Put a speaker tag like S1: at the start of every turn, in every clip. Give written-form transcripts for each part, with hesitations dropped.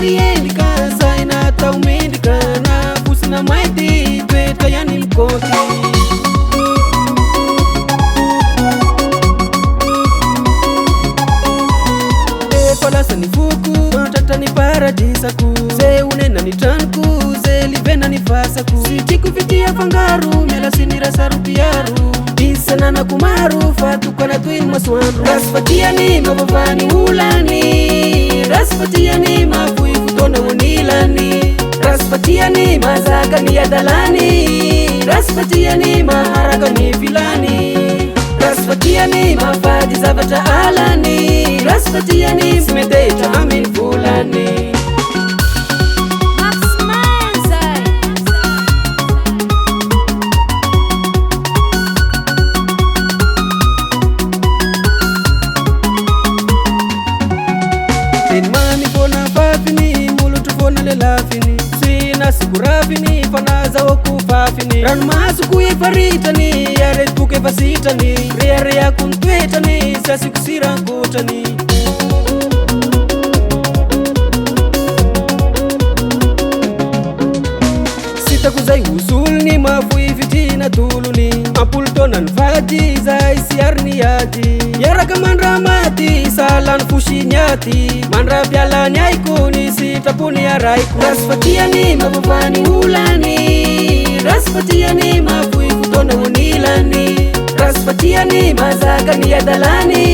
S1: endika saina tao mendika na busina maiti toetra ihany mikoty. Efa lasa ny voko mantratra ny paradisako, zay onena ny tranoko, zay livena ny vasako. Sy tiako vitia fangaro miala sy ny rasarom-piaro, isananako maro fa tokana toy ny masoandro. Rasy fatiany mavavany olany, rasy fatiany mafoy fotoana honilany, rasy fatiany mazaka ny adalany, rasy fatiany maharaka ny filany, rasy fatiany mafady zavatra alany, rasy fatiany sy metetra aminy volany. Teny mamy fona fafiny, molotro fona lelafiny, sy nasikoraviny fa nazahoako fafiny. Ranomasoko efa ritany, aretiko efa sitrany, reareako ny toetrany, sy asiko sirangotrany. Sitako zay hosolony mafoy vitrina tolony, ampolo taona ny vady zay sy ary ny ady. Iaraka mandramaty salany fosiny aty, mandra-pialany aiko ny sitrapony araiko. Rasy fatiany mavavany olany, rasy fatiany mafoy fotoana honilany, rasy fatiany mazaka ny adalany,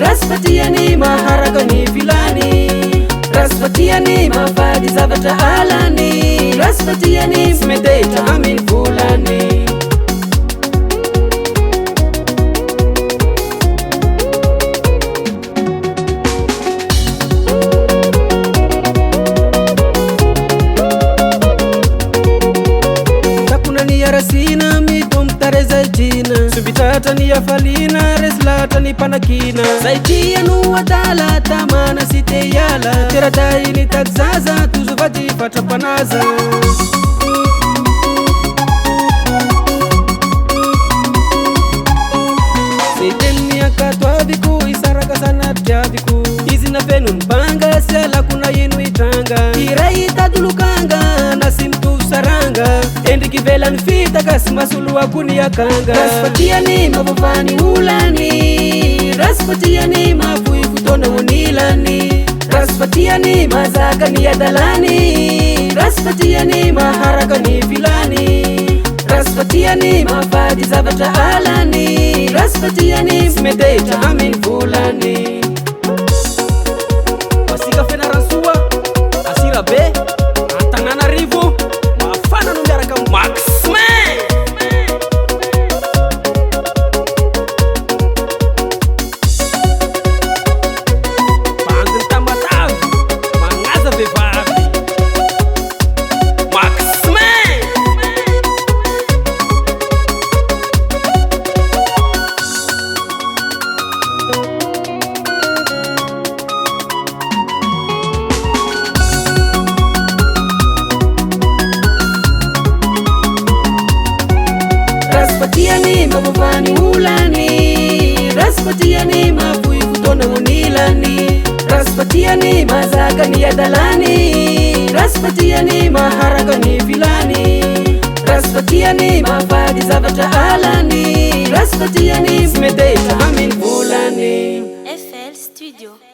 S1: rasy fatiany maharaka ny filany, rasy fatiany mafady zavatra alany, rasy fatiany sy metetra aminy volany. Arasina mitombo tareza jina, subitratra ny afalina, resy latra ny panakina. Zay tia no adala tamana sy te hiala, teraday ny taky zaza tozo vady fatrapanaza. Zay teniny akato aviko isaraka sanadriaviko, izy na feno ny banga sy alako na ino hitranga. Iray tadolokanga na sy mitovy saranga, endriky velany fitaka sy masoloako ny akanga. Rasy fatiany mavavany olany, rasy fatiany mafoy fotoana honilany, rasy fatiany mazaka ny adalany, rasy fatiany maharaka ny filany, rasy fatiany mafady zavatra alany, rasy fatiany sy metetra aminy volany. Pasika Fenaransoa, Asirabe, Antananarivo, mafana no miaraka Maxman. Bandiny Tamatavy, magnaza vehivavy Maxman. Rasy fatiany mavavany olany, rasy fatiany mafoy fotoana honilany, rasy fatiany mazaka ny adalany, rasy fatiany maharaka ny filany, rasy fatiany mafady zavatra alany, rasy fatiany sy metetra aminy volany.
S2: FL Studio.